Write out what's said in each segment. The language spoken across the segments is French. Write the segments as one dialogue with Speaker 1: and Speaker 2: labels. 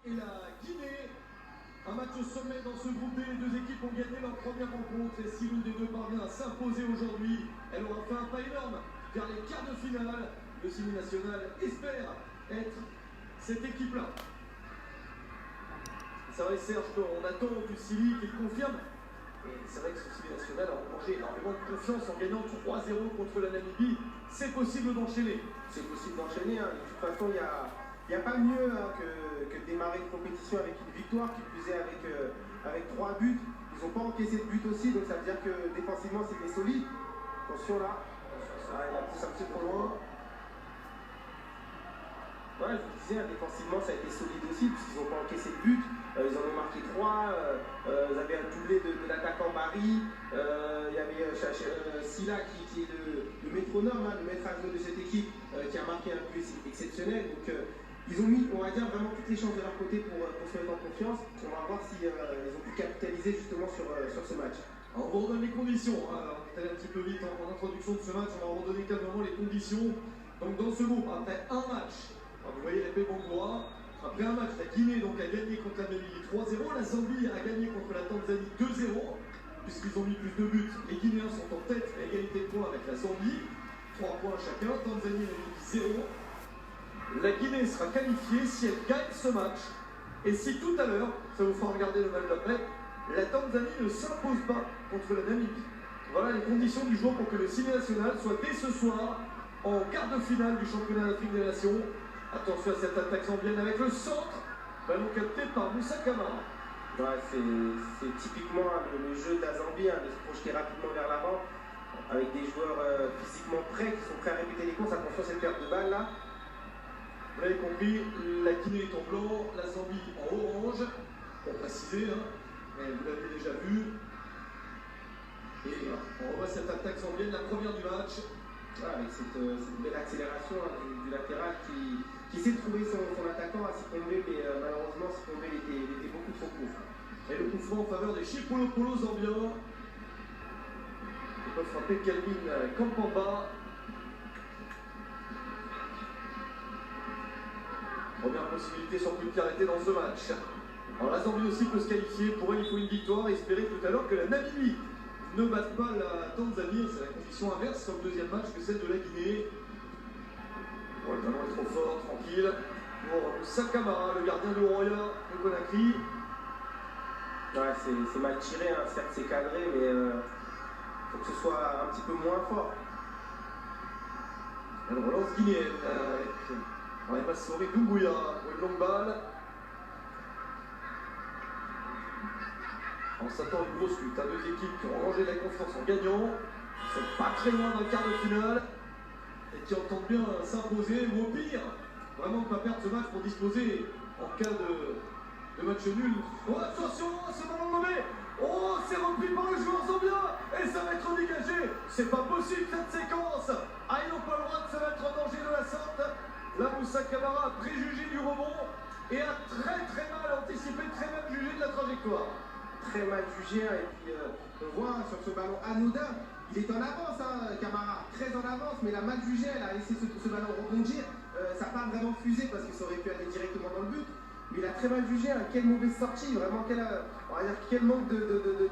Speaker 1: Et la Guinée, un match au sommet dans ce groupe D. Les deux équipes ont gagné leur première rencontre et si l'une des deux parvient à s'imposer aujourd'hui, elle aura fait un pas énorme vers les quarts de finale. Le Sili national espère être cette équipe-là. C'est vrai, Serge, qu'on attend du Sili qu'il confirme. Et c'est vrai que ce Sili national a engrangé énormément de confiance en gagnant 3-0 contre la Namibie. C'est possible d'enchaîner.
Speaker 2: C'est possible d'enchaîner. Hein. De toute façon, il n'y a pas mieux que de démarrer une compétition avec une victoire, qui plus est avec 3 buts. Ils n'ont pas encaissé de but aussi, donc ça veut dire que défensivement c'était solide. Attention là, il a poussé un petit peu trop loin. Ouais, je vous disais, défensivement ça a été solide aussi, puisqu'ils n'ont pas encaissé de but. Ils en ont marqué 3. Ils avaient un doublé de l'attaquant Barry. Il y avait Silla qui est le métronome, hein, le maître à jouer de cette équipe, qui a marqué un but exceptionnel. Donc, ils ont mis, on va dire, vraiment toutes les chances de leur côté pour se mettre en confiance. On va voir si ils ont pu capitaliser justement sur ce match.
Speaker 1: Alors, on va redonner les conditions. Hein. On est allé un petit peu vite en introduction de ce match. On va redonner calmement les conditions. Donc, dans ce groupe, après un match, alors, vous voyez l'épée Bongoa. Après un match, la Guinée donc, a gagné contre la Namibie 3-0. La Zambie a gagné contre la Tanzanie 2-0. Puisqu'ils ont mis plus de buts, les Guinéens sont en tête à égalité de points avec la Zambie. 3 points chacun. Tanzanie et Namibie 0. La Guinée sera qualifiée si elle gagne ce match. Et si tout à l'heure, ça vous fera regarder le match d'après, la Tanzanie ne s'impose pas contre la Namibie. Voilà les conditions du jour pour que le Sili national soit dès ce soir en quart de finale du championnat d'Afrique des Nations. Attention à cette attaque zambienne avec le centre, ballon capté par Moussa Camara.
Speaker 2: Ouais, c'est typiquement le jeu de la Zambie, hein, de se projeter rapidement vers l'avant, avec des joueurs physiquement prêts, qui sont prêts à répéter les courses. Attention à cette perte de balle là.
Speaker 1: Vous l'avez compris, la Guinée est en blanc, la Zambie en orange, pour préciser, hein, mais vous l'avez déjà vu. Et on revoit cette attaque zambienne, la première du match.
Speaker 2: Voilà, avec cette belle accélération hein, du latéral qui essaie de trouver son attaquant à Sikombe, mais malheureusement Sikombe était beaucoup trop court.
Speaker 1: Et le coup franc en faveur des Chipolopolo zambiens. Ils peuvent frapper Kelvin Kampamba. Première possibilité sur coup de pied arrêté dans ce match. Alors la Zambie aussi peut se qualifier. Pour elle, il faut une victoire et espérer tout à l'heure que la Namibie ne batte pas la Tanzanie. C'est la condition inverse comme deuxième match que celle de la Guinée. Bon, le ballon est trop fort, tranquille. Pour Moussa Camara, le gardien de Roya de Conakry.
Speaker 2: Ouais, c'est mal tiré, hein. Certes c'est cadré, mais faut que ce soit un petit peu moins fort.
Speaker 1: Elle relance guinéenne. On est passé sur Doumbouya pour une longue balle. On s'attend à une grosse lutte. Hein. Deux équipes qui ont rangé de la confiance en gagnant. Ils sont pas très loin d'un quart de finale. Et qui entendent bien s'imposer, ou au pire, vraiment ne pas perdre ce match pour disposer en cas de match nul. Oh, attention, ce ballon nommé. Oh, c'est repris par le joueur zambien. Et ça va être dégagé. C'est pas possible cette séquence. Ah, ils n'ont pas le droit de se mettre en danger de la sorte. Là, Moussa Camara a préjugé du rebond et a très mal anticipé, très mal jugé de la trajectoire.
Speaker 2: Très mal jugé, hein, et puis on voit sur ce ballon anodin, il est en avance, hein, Camara, très en avance, mais il a mal jugé, elle a laissé ce ballon rebondir. Ça n'a pas vraiment fusé parce que ça aurait pu aller directement dans le but, mais il a très mal jugé, hein, quelle mauvaise sortie, vraiment on va dire quel manque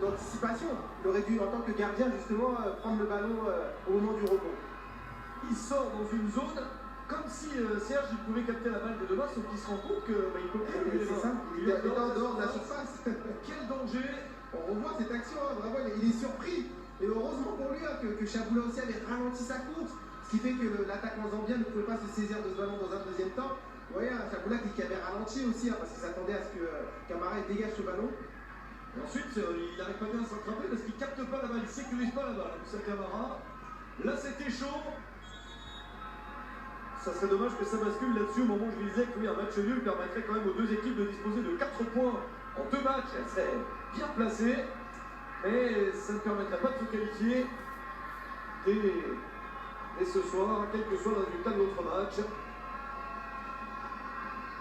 Speaker 2: d'anticipation. Il aurait dû, en tant que gardien, justement, prendre le ballon au moment du rebond.
Speaker 1: Il sort dans une zone comme si Serge il pouvait capter la balle de demain, sauf qu'il se rend compte qu'il peut plus lever les mains.
Speaker 2: C'est ça, il est en dehors de la surface.
Speaker 1: Quel danger!
Speaker 2: On revoit cette action, hein, vraiment, il est surpris. Et heureusement pour lui hein, que Chaboula aussi avait ralenti sa course, ce qui fait que l'attaquant zambien ne pouvait pas se saisir de ce ballon dans un deuxième temps. Vous voyez, hein, Chaboula qui avait ralenti aussi, hein, parce qu'il s'attendait à ce que Camara dégage ce ballon.
Speaker 1: Et ensuite, il n'arrive pas bien à s'attraper parce qu'il ne capte pas la balle, il ne sécurise pas la balle. Moussa Camara. Là, c'était chaud. Ça serait dommage que ça bascule là-dessus au moment où je disais que oui, un match nul permettrait quand même aux deux équipes de disposer de 4 points en 2 matchs. Elles seraient bien placées, mais ça ne permettrait pas de se qualifier dès ce soir, quel que soit le résultat de notre match.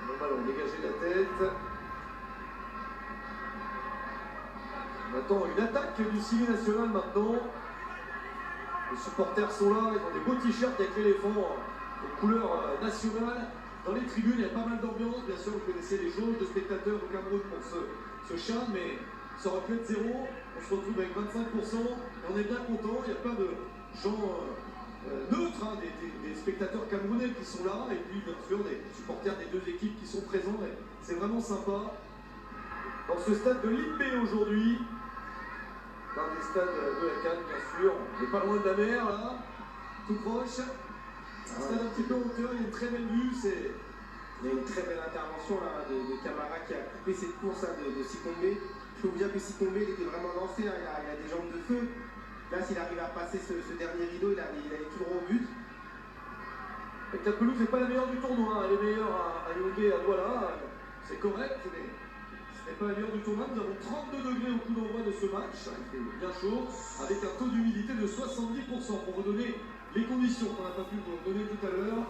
Speaker 1: Le ballon dégagé de la tête. On attend une attaque du Sili national maintenant. Les supporters sont là, ils ont des beaux t-shirts avec l'éléphant aux couleurs nationales. Dans les tribunes, il y a pas mal d'ambiance. Bien sûr, vous connaissez les jauges de spectateurs au Cameroun pour ce CHAN, mais ça aurait pu être zéro. On se retrouve avec 25%. Et on est bien content. Il y a plein de gens neutres, hein, des spectateurs camerounais qui sont là. Et puis, bien sûr, des supporters des deux équipes qui sont présents. C'est vraiment sympa. Dans ce stade de Limbé aujourd'hui, l'un des stades de la CAN, bien sûr. On n'est pas loin de la mer, là, tout proche. Un stade un petit peu en hauteur, il y a une très belle vue.
Speaker 2: Il y a une très belle intervention là, de Camara qui a coupé cette course hein, de Sikombe. Je peux vous dire que Sikombe il était vraiment lancé, hein, il a des jambes de feu. Là, s'il arrive à passer ce dernier rideau, il est toujours au but.
Speaker 1: Et la pelouse n'est pas la meilleure du tournoi, hein. Elle est meilleure à Yaoundé, à Douala. C'est correct, mais ce n'est pas la meilleure du tournoi. Nous avons 32 degrés au coup d'envoi de ce match. Il fait bien chaud, avec un taux d'humidité de 70%. Pour vous donner les conditions qu'on n'a pas pu vous donner tout à l'heure.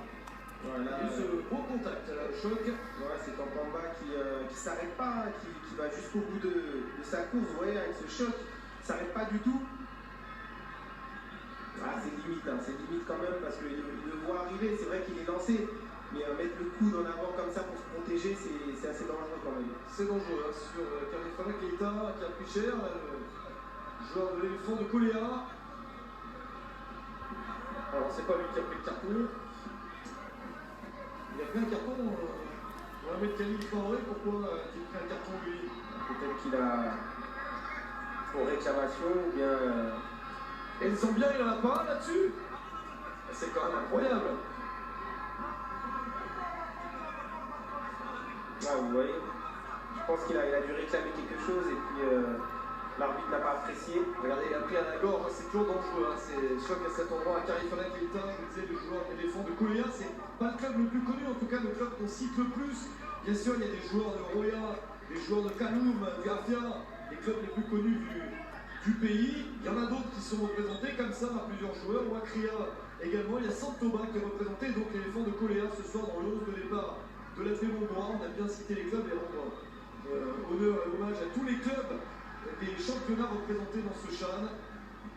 Speaker 1: Voilà, ce gros contact, là, le choc.
Speaker 2: Ouais, c'est Tampamba qui s'arrête pas, hein, qui va jusqu'au bout de sa course. Vous voyez, avec ce choc, il s'arrête pas du tout. Ah, c'est limite quand même parce qu'il le voit arriver. C'est vrai qu'il est lancé, mais mettre le coude en avant comme ça pour se protéger, c'est assez dangereux quand même.
Speaker 1: C'est dangereux, hein, sur Kalifana Keita qui a pris cher, le joueur de l'éléphant de Coléa. Alors, c'est pas lui qui a pris le carton. Il a pris un carton. On va mettre Khalil Traoré. Pourquoi a-t-il pris un carton lui?
Speaker 2: Peut-être qu'il a pour réclamation ou bien.
Speaker 1: Et ils sont bien, il en a pas là-dessus. C'est quand même incroyable.
Speaker 2: Là, vous voyez, je pense qu'il a dû réclamer quelque chose et puis l'arbitre n'a pas apprécié.
Speaker 1: Regardez, il a pris à la gorge, hein, c'est toujours dangereux. Hein. C'est choc à cet endroit à Kalifana Keita. Je vous disais, le joueur éléphant de Coléa, c'est pas le club le plus connu, en tout cas le club qu'on cite le plus. Bien sûr, il y a des joueurs de Roya, des joueurs de Kaloum, d'Afia, les clubs les plus connus du pays. Il y en a d'autres qui sont représentés comme ça par plusieurs joueurs. Wakria également. Il y a Santoba qui est représenté, donc l'éléphant de Coléa ce soir dans le 11 de départ de la Montbrois. On a bien cité les clubs et rendre honneur et hommage à tous les clubs des championnats représentés dans ce CHAN.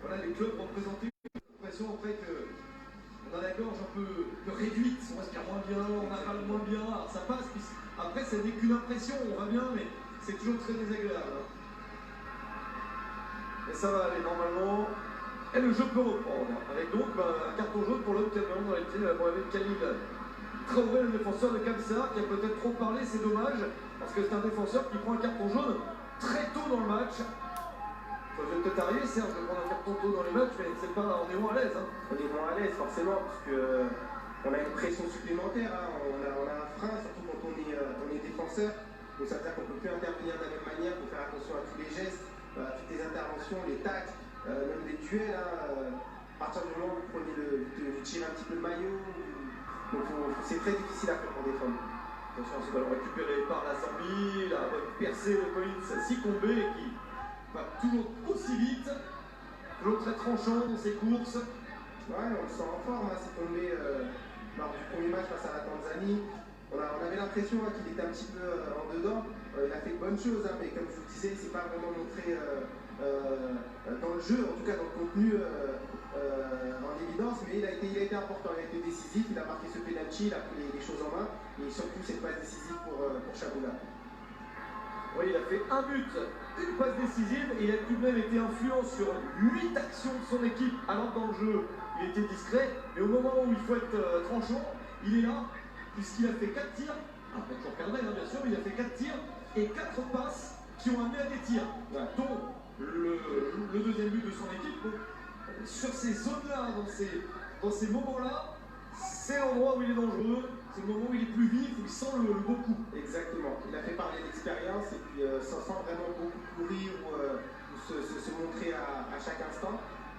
Speaker 1: Voilà les clubs représentés. J'ai l'impression après qu'on a la gorge un peu réduite, on respire moins bien, on avale moins bien. Alors ça passe, puis après ça n'est qu'une impression, on va bien, mais c'est toujours très désagréable. Hein. Et ça va aller normalement. Et le jeu peut reprendre. Avec donc un carton jaune pour l'homme qui a dans les pieds, pour Khalil Traoré, le défenseur de Kamsar, qui a peut-être trop parlé, c'est dommage, parce que c'est un défenseur qui prend un carton jaune très tôt dans le match. Ça peut peut-être arriver, Serge, de prendre un carton tôt dans les matchs, mais c'est pas, on est moins à l'aise. Hein.
Speaker 2: On est moins à l'aise, forcément, parce qu'on a une pression supplémentaire. Hein. On a un frein, surtout quand on est défenseur. Donc ça veut dire qu'on ne peut plus intervenir de la même manière, il faut faire attention à tous les gestes, à toutes les interventions, les tacles, même les duels. Hein. À partir du moment où vous tirez un petit peu le maillot, donc c'est très difficile à faire pour défendre.
Speaker 1: Attention, ce ballon récupéré par la Zambie, la bonne percée de Collins Sikombe qui va toujours aussi vite, toujours très tranchant dans ses courses.
Speaker 2: Ouais, on le sent en forme, hein, Sikombe, lors du premier match face à la Tanzanie. On avait l'impression hein, qu'il était un petit peu en dedans. Il a fait de bonnes choses, hein, mais comme je vous le disais, il ne s'est pas vraiment montré dans le jeu, en tout cas dans le contenu en évidence, mais il a été important, il a été décisif, il a marqué ce penalty, il a pris les choses en main, et surtout cette passe décisive pour Chaboula.
Speaker 1: Oui, il a fait un but, une passe décisive, et il a tout de même été influent sur 8 actions de son équipe, alors dans le jeu, il était discret, mais au moment où il faut être tranchant, il est là, puisqu'il a fait 4 tirs, après toujours perdrait hein, bien sûr, mais il a fait 4 tirs, et 4 passes qui ont amené à des tirs, dont le deuxième but de son équipe. Donc, sur ces zones-là, dans ces moments-là, c'est l'endroit où il est dangereux, c'est le moment où il est plus vif, où il sent le beau coup.
Speaker 2: Exactement, il a fait parler d'expérience et puis sans vraiment beaucoup courir ou se montrer à chaque instant.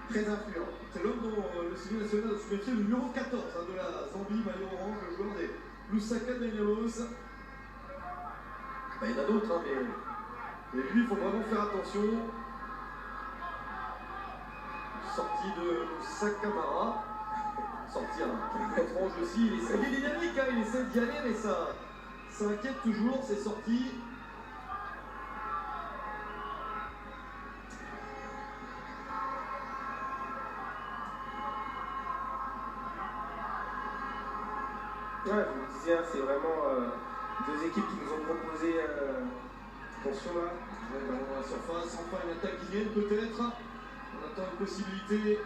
Speaker 2: Très influent.
Speaker 1: C'est l'homme dont le civil national a su méfier, le numéro 14 hein, de la Zambie, maillot orange, le joueur des Lusaka Mineros. Il y en a d'autres, hein, mais lui, il faut vraiment faire attention. Sortie de Sakamara. Sortie un étrange aussi. Il est dynamique, hein, il essaie d'y aller, mais ça inquiète toujours, ces sorties.
Speaker 2: Ouais, disais, hein, c'est vraiment deux équipes qui nous ont proposé. Attention là.
Speaker 1: Ouais, ballon dans la surface, enfin une attaque guinéenne peut-être. On attend une possibilité.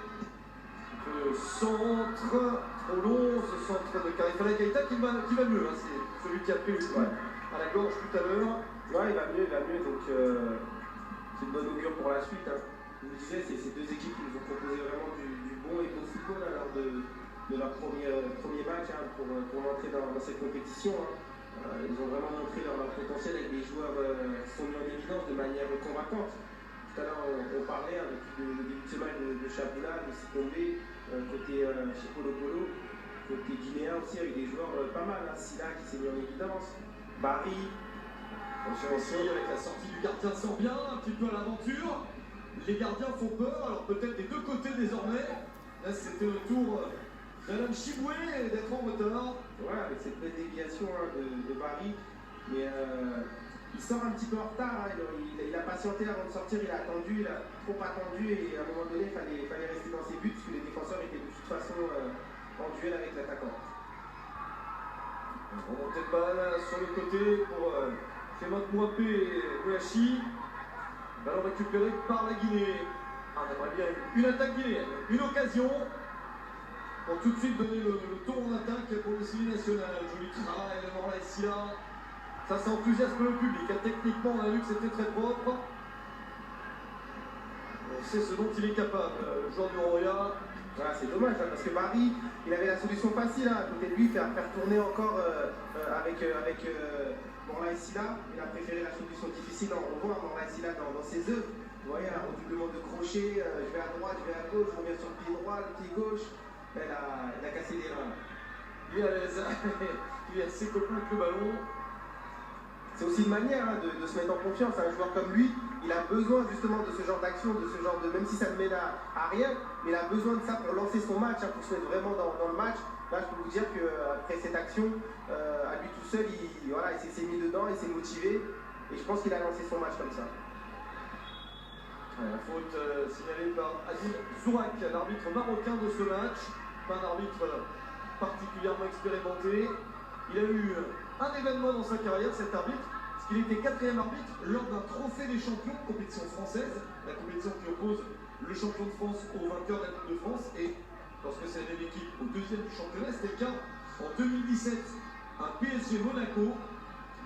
Speaker 1: Le centre, trop long, ce centre de Karifala Keita qui va mieux. Hein, c'est celui qui a pris le coup à la gorge tout à l'heure.
Speaker 2: Ouais, il va mieux, donc c'est une bonne augure pour la suite. Hein. Je vous disais, c'est ces deux équipes qui nous ont proposé vraiment du bon et beau football hein, lors de leur premier match hein, pour l'entrée dans cette compétition. Hein. Ils ont vraiment montré leur potentiel avec des joueurs qui sont mis en évidence de manière convaincante. Tout à l'heure, on parlait hein, depuis le début de ce match de Chaboula, de Sikombe, côté Chipolo Polo, côté guinéen aussi, avec des joueurs pas mal. Hein. Silla qui s'est mis en évidence, Barry.
Speaker 1: Attention avec la sortie du gardien Sambien, un petit peu à l'aventure. Les gardiens font peur, alors peut-être des deux côtés désormais. Là, c'était le tour d'Alan Chiboué d'être en retard.
Speaker 2: Ouais, avec cette belle déviation hein, de Barry. Mais il sort un petit peu en retard. Hein. Il a patienté avant de sortir, il a attendu, il a trop attendu. Et à un moment donné, il fallait rester dans ses buts, parce que les défenseurs étaient de toute façon en duel avec l'attaquant.
Speaker 1: Remontée de balle sur le côté pour Clément Mouapé et Ouachi. Ballon récupéré par la Guinée. On aimerait bien une attaque guinéenne, une occasion pour tout de suite donner le tour en attaque pour le Civi national. Joli travail de Morla et Silla. Ça enthousiasme le public. Techniquement, on a vu que c'était très propre. On sait ce dont il est capable, le joueur du Roya.
Speaker 2: Voilà, c'est dommage hein, parce que Barry, il avait la solution facile hein, à côté de lui, faire tourner encore avec Morla et Silla. Il a préféré la solution difficile. On voit Morla et Silla dans ses œuvres. Vous voyez, un redoublement de crochet, je vais à droite, je vais à gauche, je reviens sur le pied droit, le pied gauche. Il a cassé des reins.
Speaker 1: Il est à l'aise. Il est assez copain avec le ballon.
Speaker 2: C'est aussi une manière hein, de se mettre en confiance. Un joueur comme lui, il a besoin justement de ce genre d'action, de ce genre de. Même si ça ne mène à rien, mais il a besoin de ça pour lancer son match, hein, pour se mettre vraiment dans le match. Là, je peux vous dire qu'après cette action, à lui tout seul, il s'est mis dedans, il s'est motivé. Et je pense qu'il a lancé son match comme ça.
Speaker 1: La faute signalée par Adil Zourak, l'arbitre marocain de ce match. Pas un arbitre particulièrement expérimenté. Il a eu un événement dans sa carrière, cet arbitre, parce qu'il était 4e arbitre lors d'un trophée des champions, compétition française, la compétition qui oppose le champion de France au vainqueur de la Coupe de France. Et lorsque c'est la même équipe au 2e du championnat, c'était le cas en 2017, un PSG Monaco.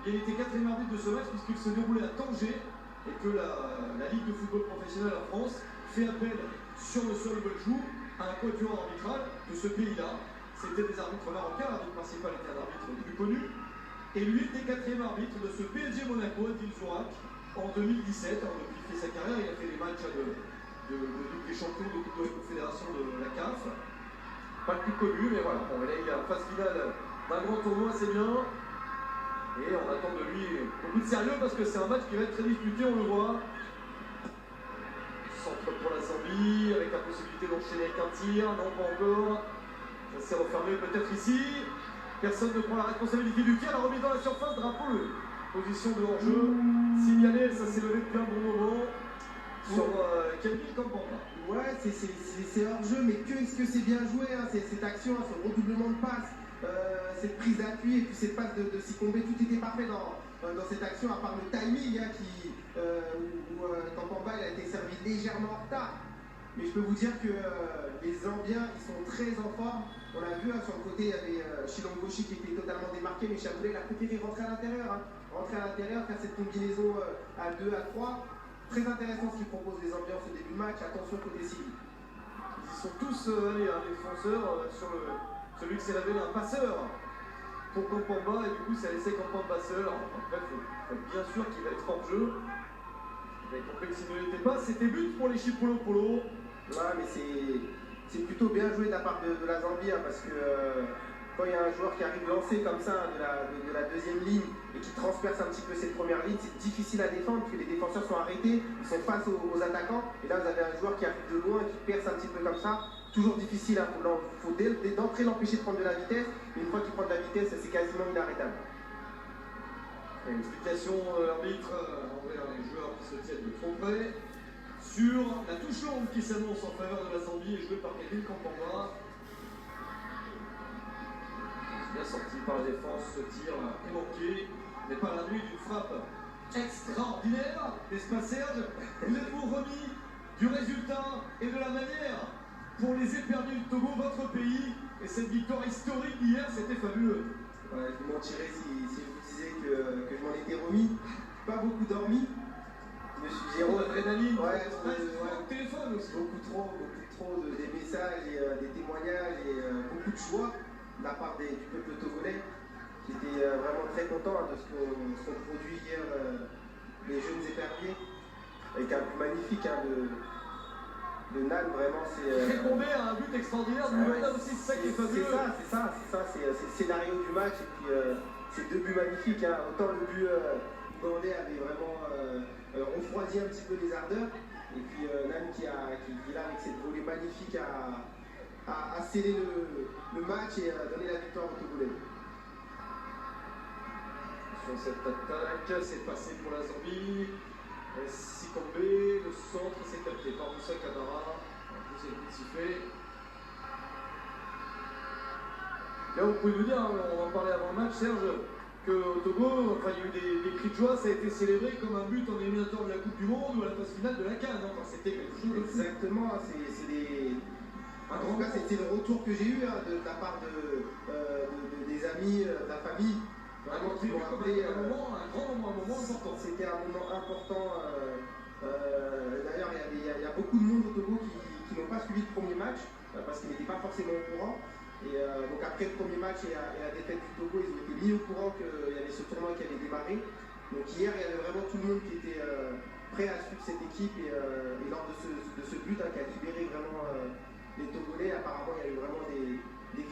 Speaker 1: Il était 4e arbitre de ce match puisqu'il se déroulait à Tanger et que la Ligue de football professionnel en France fait appel sur le sol Belgique à un quatuor arbitral de ce pays-là. C'était des arbitres marocains, l'arbitre principal était un arbitre plus connu. Et lui était 4e arbitre de ce PSG Monaco, Adil Zourak, en 2017. Alors depuis qu'il fait sa carrière, il a fait des matchs de Ligue des Champions, de Coupe de la Confédération de la CAF. Pas le plus connu, mais voilà. Bon, là, il est en phase finale d'un grand tournoi, c'est bien. Et on attend de lui beaucoup de sérieux parce que c'est un match qui va être très disputé, on le voit. Centre pour la Zambie, avec la possibilité d'enchaîner avec un tir, non pas encore. Ça s'est refermé peut-être ici. Personne ne prend la responsabilité du tir, la remise dans la surface, drapeau, position de hors-jeu. Signalé, ça s'est levé depuis un bon moment sur Kelvin Kampamba.
Speaker 2: Ouais, c'est hors-jeu, mais est-ce que c'est bien joué, hein, cette action, hein, ce redoublement de passes. Cette prise d'appui et puis cette passe de Sikombe, tout était parfait dans cette action, à part le timing hein, où Kampamba il a été servi légèrement en retard. Mais je peux vous dire que les Zambiens ils sont très en forme. On l'a vu hein, sur le côté, il y avait Chilongoshi qui était totalement démarqué, mais Chaboulé a préféré rentrer à l'intérieur. Hein. Rentrer à l'intérieur, faire cette combinaison à 2, à 3. Très intéressant ce qu'ils proposent les Zambiens en ce début de match. Attention côté Civi.
Speaker 1: Ils y sont tous allés, hein, les défenseurs, sur celui qui s'est révélé un passeur pour Kampamba, et du coup ça a laissé Kampamba seul. Après, il faut être bien sûr qu'il va être hors jeu. Vous avez compris que s'il ne l'était pas, c'était but pour les Chipolo Polo.
Speaker 2: Ouais, mais c'est plutôt bien joué de la part de la Zambie, hein, parce que quand il y a un joueur qui arrive lancé comme ça de la deuxième ligne et qui transperce un petit peu cette première ligne, c'est difficile à défendre parce que les défenseurs sont arrêtés, ils sont face aux attaquants. Et là, vous avez un joueur qui arrive de loin, qui perce un petit peu comme ça. Toujours difficile, il faut d'entrée l'empêcher de prendre de la vitesse. Et une fois qu'il prend de la vitesse, c'est quasiment inarrêtable.
Speaker 1: Explication de l'arbitre envers les joueurs qui se tiennent de trop près sur la touche longue qui s'annonce en faveur de la Zambie et jouée par Kelvin Kampamba. bien sorti par la défense, ce tir est manqué, mais par la nuit d'une frappe extraordinaire, n'est-ce pas Serge? Vous êtes-vous remis du résultat et de la manière pour les éperdus du Togo, votre pays, et cette victoire historique d'hier, c'était fabuleux.
Speaker 2: Ouais, je vous mentirais si je vous disais que je m'en étais remis. Pas beaucoup dormi. Je me suis dit,
Speaker 1: Zéro adrénaline,
Speaker 2: ouais,
Speaker 1: au téléphone aussi.
Speaker 2: beaucoup trop des messages et des témoignages et beaucoup de choix de la part du peuple togolais. J'étais vraiment très content de ce qu'on produit hier, les jeunes éperviers, avec un but magnifique de Nan, vraiment c'est.
Speaker 1: Répondait à un but extraordinaire de Luanda aussi, c'est ça qui est fabuleux.
Speaker 2: C'est le scénario du match et puis ces deux buts magnifiques. Hein. Autant le but ougandais avait vraiment refroidi un petit peu les ardeurs, et puis Nan qui est là avec cette volée magnifique à sceller le match et à donner la victoire au Togolais.
Speaker 1: Sur cette attaque, c'est passé pour la Zambie. Sikombe, le centre, c'est capté par Moussa Camara. Deuxième coup de sifflet. Là, vous pouvez nous dire, on en parlait avant le match, Serge, qu'au Togo, enfin, il y a eu des cris de joie, ça a été célébré comme un but en éliminatoire de la Coupe du Monde ou à la phase finale de la CAN. Enfin, c'était quelque chose de fou.
Speaker 2: Exactement, en tout cas, c'était le retour que j'ai eu de la part des amis, de la famille.
Speaker 1: Vraiment, qui m'ont appelé un moment important.
Speaker 2: C'était un moment important. D'ailleurs, il y a beaucoup de monde au Togo qui n'ont pas suivi le premier match parce qu'ils n'étaient pas forcément au courant. Et donc après le premier match et la défaite du Togo, ils ont été mis au courant qu'il y avait ce tournoi qui avait démarré. Donc hier, il y avait vraiment tout le monde qui était prêt à suivre cette équipe et lors de ce but qui a libéré vraiment les Togolais, apparemment il y a eu vraiment des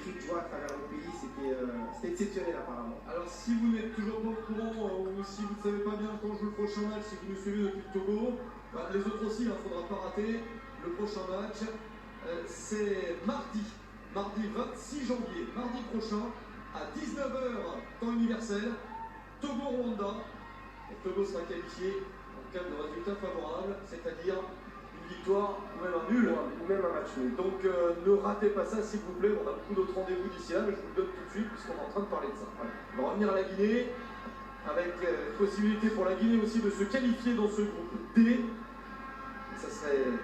Speaker 2: cris de joie à travers le pays, c'était exceptionnel apparemment.
Speaker 1: Alors si vous n'êtes toujours pas au courant ou si vous ne savez pas bien quand joue le prochain match, si vous nous suivez depuis le Togo, les autres aussi, il ne faudra pas rater. Le prochain match, c'est mardi 26 janvier, mardi prochain, à 19h, temps universel, Togo-Rwanda. Le Togo sera qualifié en cas de résultat favorable, c'est-à-dire une victoire ou même un nul.
Speaker 2: Ou même un match nul.
Speaker 1: Donc ne ratez pas ça s'il vous plaît, on a beaucoup d'autres rendez-vous d'ici là, mais je vous le donne tout de suite puisqu'on est en train de parler de ça. Voilà. On va revenir à la Guinée, avec possibilité pour la Guinée aussi de se qualifier dans ce groupe D. Ça serait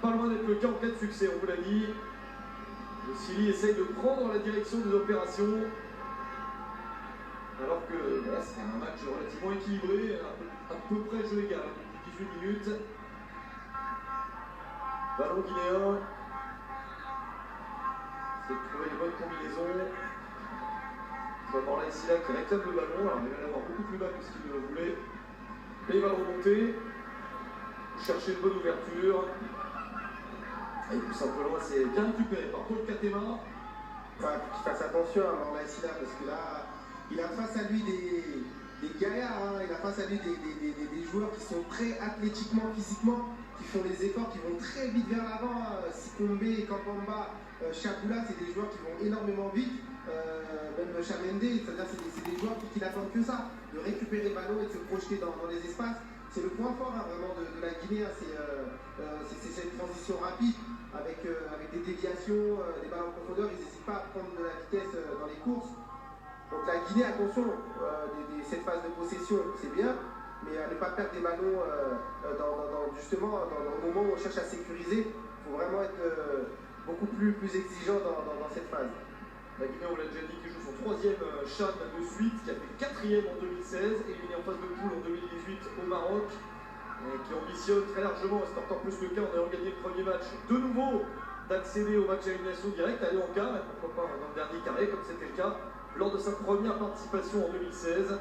Speaker 1: pas loin d'être le cas en cas de succès, on vous l'a dit. Le Sili essaye de prendre la direction des opérations, alors que c'est un match relativement équilibré, à peu près jeu égal, depuis 18 minutes. Ballon guinéen. C'est de trouver les bonnes combinaisons. On va voir là ici là qui réclame le ballon. Alors il va l'avoir beaucoup plus bas que ce qu'il le voulait. Et il va le remonter. Chercher une bonne ouverture. Et tout simplement c'est bien récupéré par Paul Katema.
Speaker 2: Enfin, qu'il fasse attention à Morla Silla parce que là, il a face à lui des gaillards, hein. Il a face à lui des joueurs qui sont très athlétiquement, physiquement, qui font des efforts, qui vont très vite vers l'avant. Sikombe, Kampamba, Chaboula, c'est des joueurs qui vont énormément vite. Même Chamende, c'est-à-dire c'est des joueurs qui n'attendent que ça, de récupérer le ballon et de se projeter dans les espaces. C'est le point fort vraiment de la Guinée, hein. C'est cette transition rapide avec des déviations, des ballons en profondeur. Ils n'hésitent pas à prendre de la vitesse dans les courses. Donc la Guinée, attention, cette phase de possession, c'est bien, mais à ne pas perdre des ballons justement dans le moment où on cherche à sécuriser. Il faut vraiment être beaucoup plus exigeant dans cette phase.
Speaker 1: La Guinée, on l'a déjà dit, qui joue son troisième CHAN de suite, qui a fait quatrième en 2016, éliminé en phase de poule en 2018 au Maroc, et qui ambitionne très largement, c'est encore plus le cas en ayant gagné le premier match, de nouveau d'accéder au match à élimination directe, aller en quart, et pourquoi pas dans le dernier carré, comme c'était le cas lors de sa première participation en 2016.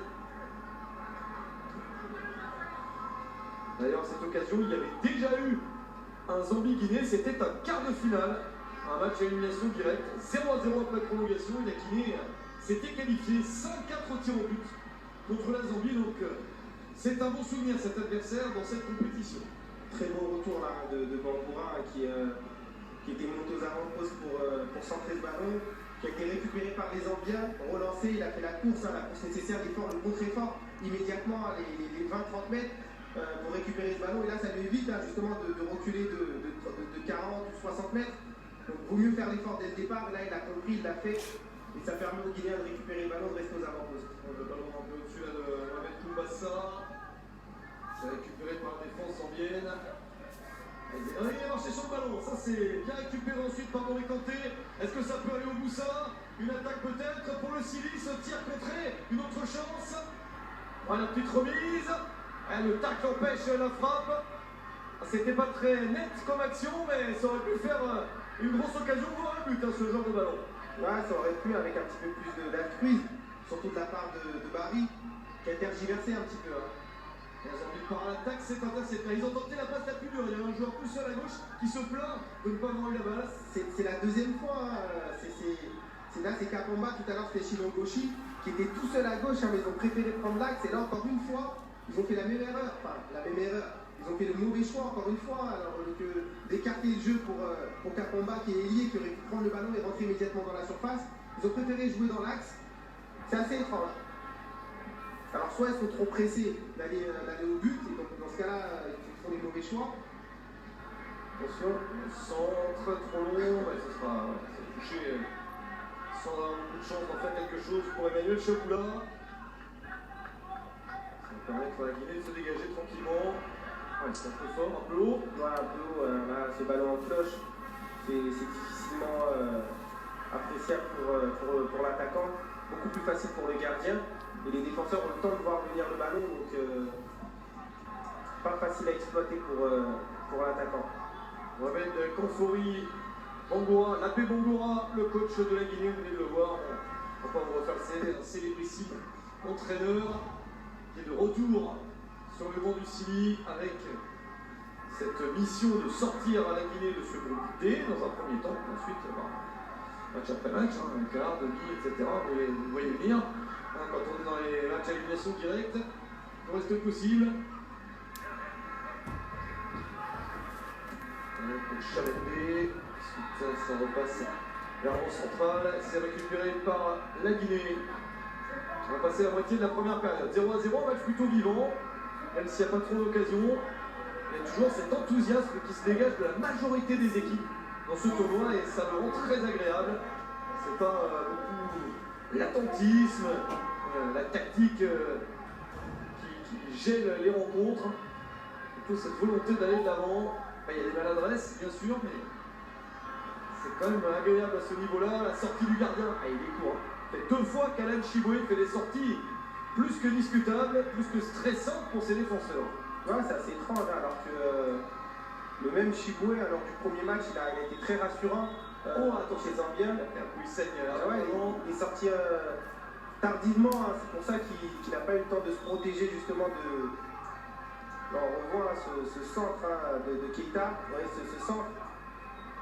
Speaker 1: D'ailleurs, à cette occasion, il y avait déjà eu un Zambie-Guinée, c'était un quart de finale. Un match à élimination directe, 0-0 après prolongation, et la Guinée s'était qualifiée 5-4 tirs au but contre la Zambie, donc c'est un bon souvenir cet adversaire dans cette compétition.
Speaker 2: Très bon retour là, de Bamboura qui était monté aux avant-postes pour centrer ce ballon, qui a été récupéré par les Zambiens, relancé, il a fait la course nécessaire, l'effort, le contre-effort, immédiatement les 20-30 mètres pour récupérer ce ballon, et là ça lui évite justement de reculer de 40 ou 60 mètres. Donc, il vaut mieux faire l'effort dès le départ. Là, il a compris, il l'a fait. Et ça permet aux Guinéens de récupérer le ballon, de rester aux avant-postes.
Speaker 1: Le ballon un peu au-dessus là de Mohamed Koumbassa. C'est récupéré par la défense zambienne. Il est marché sur le ballon, ça c'est bien récupéré ensuite par Henri Kanté. Est-ce que ça peut aller au bout ça? Une attaque peut-être pour le Sili, ce tir contré, une autre chance. Voilà la petite remise. Le tacle empêche la frappe. C'était pas très net comme action, mais ça aurait pu faire une grosse occasion, voire un but, hein, ce genre de ballon.
Speaker 2: Ouais, ça aurait pu avec un petit peu plus d'altruisme, surtout de la part de Barry, qui a tergiversé un petit peu. Hein.
Speaker 1: Ils ont envie de par l'attaque, c'est intercepté. Ils ont tenté la passe la plus dure. Il y avait un joueur tout seul à gauche qui se plaint de ne pas avoir eu la balle.
Speaker 2: C'est la deuxième fois. Là, c'est Kapomba, tout à l'heure c'était Shilongoshi, qui était tout seul à gauche, hein, mais ils ont préféré prendre l'axe. Et là, encore une fois, ils ont fait la même erreur. Enfin, la même erreur. Ils ont fait le mauvais choix, encore une fois. Alors que d'écarter le jeu pour Kapomba, qui est ailier, qui aurait pu prendre le ballon et rentrer immédiatement dans la surface, ils ont préféré jouer dans l'axe. C'est assez étrange. Alors soit ils sont trop pressés d'aller au but, et donc dans ce cas-là, ils font des mauvais choix.
Speaker 1: Attention, le centre trop long, ouais, ça sera touché sans avoir beaucoup de chance d'en faire quelque chose pour Emmanuel Chapoula. Ça va permettre à la Guinée de se dégager tranquillement. Ouais, c'est un peu fort, un peu haut.
Speaker 2: Ouais, un peu haut, là, ce ballon en cloche, c'est difficilement appréciable pour l'attaquant, beaucoup plus facile pour le gardien. Et les défenseurs ont le temps de voir venir le ballon, donc pas facile à exploiter pour l'attaquant.
Speaker 1: Mohamed Konfori, Bangoura, Lapé Bangoura, le coach de la Guinée, vous venez de le voir. On va pas vous refaire un célébrissime entraîneur qui est de retour sur le banc du Sili avec cette mission de sortir à la Guinée de ce groupe D dans un premier temps, puis ensuite match après match, quart, demi, etc. Vous voyez venir. Quand on est dans les matchs à élimination directe, il reste possible. Chalembé, ensuite ça repasse vers le central, c'est récupéré par la Guinée. On va passer la moitié de la première période. 0-0, un match plutôt vivant, même s'il n'y a pas trop d'occasions. Il y a toujours cet enthousiasme qui se dégage de la majorité des équipes dans ce tournoi et ça me rend très agréable. C'est pas beaucoup l'attentisme, la tactique qui gèle les rencontres, plutôt cette volonté d'aller de l'avant. Il y a des maladresses, bien sûr, mais c'est quand même agréable à ce niveau-là. La sortie du gardien, il est court. Ça fait 2 fois qu'Alan Chiboué fait des sorties plus que discutables, plus que stressantes pour ses défenseurs.
Speaker 2: Ouais, c'est assez étrange, hein, alors que le même Chiboué, alors du premier match, il a été très rassurant. Chez Zambien.
Speaker 1: Il saigne
Speaker 2: il est sorti tardivement, hein, c'est pour ça qu'il n'a pas eu le temps de se protéger justement de. Là, on revoit ce centre de Keita, ce centre.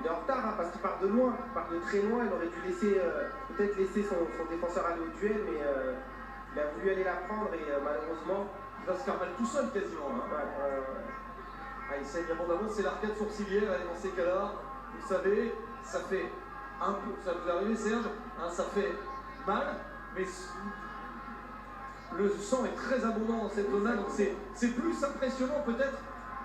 Speaker 2: Il est en retard parce qu'il part de loin, il part de très loin. Il aurait dû peut-être laisser son défenseur aller au duel, mais il a voulu aller la prendre et malheureusement.
Speaker 1: Il va se faire mal tout seul quasiment. Il saigne abondamment, c'est l'arcade sourcilière. Dans ces cas-là, vous savez, ça fait un peu. Ça vous est arrivé, Serge, ça fait mal, mais. Le sang est très abondant dans cette zone-là, donc c'est plus impressionnant peut-être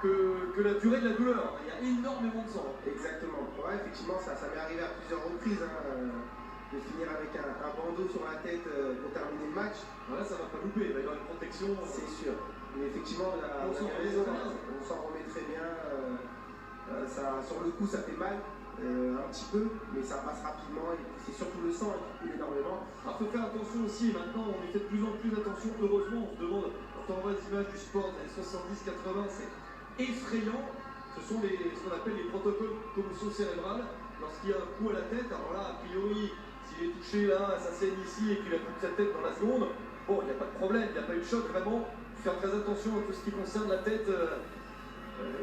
Speaker 1: que la durée de la douleur. Il y a énormément de sang.
Speaker 2: Exactement. Ouais, effectivement, ça m'est arrivé à plusieurs reprises de finir avec un bandeau sur la tête pour terminer le match.
Speaker 1: Ouais, ça va pas louper, il va y avoir une protection.
Speaker 2: C'est sûr. Mais effectivement, on s'en remet très bien. Sur le coup, ça fait mal. Un petit peu, mais ça passe rapidement et c'est surtout le sang qui coule énormément.
Speaker 1: Alors il faut faire attention aussi, et maintenant on y fait de plus en plus attention, heureusement on se demande, quand on voit des images du sport des années 70-80, c'est effrayant, ce sont ce qu'on appelle les protocoles de commotion cérébrale, lorsqu'il y a un coup à la tête, alors là a priori, s'il est touché là, ça saigne ici et qu'il a coup de sa tête dans la seconde, bon il n'y a pas de problème, il n'y a pas eu de choc vraiment, il faut faire très attention à tout ce qui concerne la tête.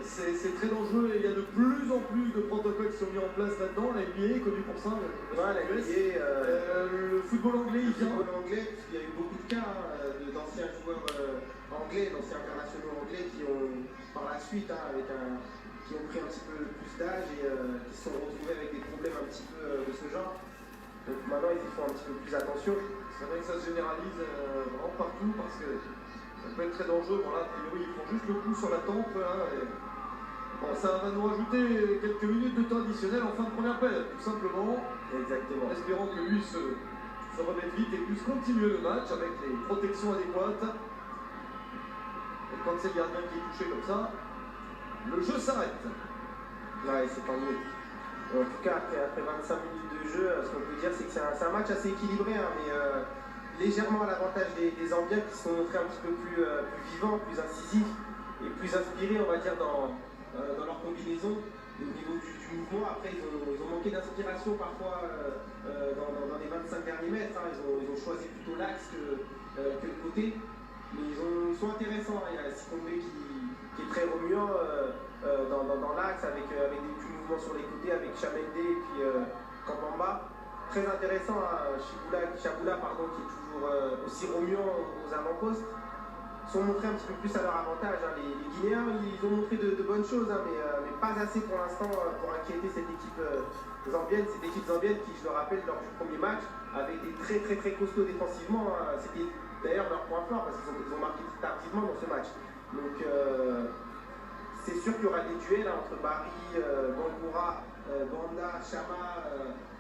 Speaker 1: C'est très dangereux et il y a de plus en plus de protocoles qui sont mis en place là-dedans. La NBA est connue pour ça.
Speaker 2: La NBA,
Speaker 1: le football anglais, il vient.
Speaker 2: Le football anglais, il y a eu beaucoup de cas d'anciens joueurs anglais, d'anciens internationaux anglais qui ont, par la suite, qui ont pris un petit peu plus d'âge et qui se sont retrouvés avec des problèmes un petit peu de ce genre. Donc maintenant, ils y font un petit peu plus attention.
Speaker 1: C'est vrai que ça se généralise vraiment partout parce que ça peut être très dangereux. Bon là, a priori, ils font juste le coup sur la tempe. Bon, ça va nous rajouter quelques minutes de temps additionnel en fin de première période, tout simplement.
Speaker 2: Exactement.
Speaker 1: En espérant que lui se se remettre vite et puissent continuer le match avec les protections adéquates. Et quand c'est le gardien qui est touché comme ça, le jeu s'arrête.
Speaker 2: Ouais, c'est tant mieux. En tout cas, après 25 minutes de jeu, ce qu'on peut dire, c'est que c'est un match assez équilibré, hein, mais légèrement à l'avantage des Zambiens qui sont montrés un petit peu plus vivants, plus incisifs et plus inspirés, on va dire, dans leur combinaison. Et au niveau du mouvement, après, ils ont manqué d'inspiration parfois dans les 25 derniers mètres. Hein. Ils ont choisi plutôt l'axe que le côté. Mais ils sont intéressants. Hein. Il y a Sikombe qui est très remuant dans l'axe avec du mouvement sur les côtés, avec Chamende et puis Kampamba. Très intéressant, hein. Chaboula, qui est toujours aussi remuant aux avant-postes, sont montrés un petit peu plus à leur avantage. Hein. Les Guinéens, ils ont montré de bonnes choses, hein, mais pas assez pour l'instant pour inquiéter cette équipe zambienne. Cette équipe zambienne qui, je le rappelle, lors du premier match, avait été très très très costaud défensivement. Hein. C'était d'ailleurs leur point fort parce qu'ils ont marqué tardivement dans ce match. Donc c'est sûr qu'il y aura des duels entre Barry, Bangoura, Banda, Chama.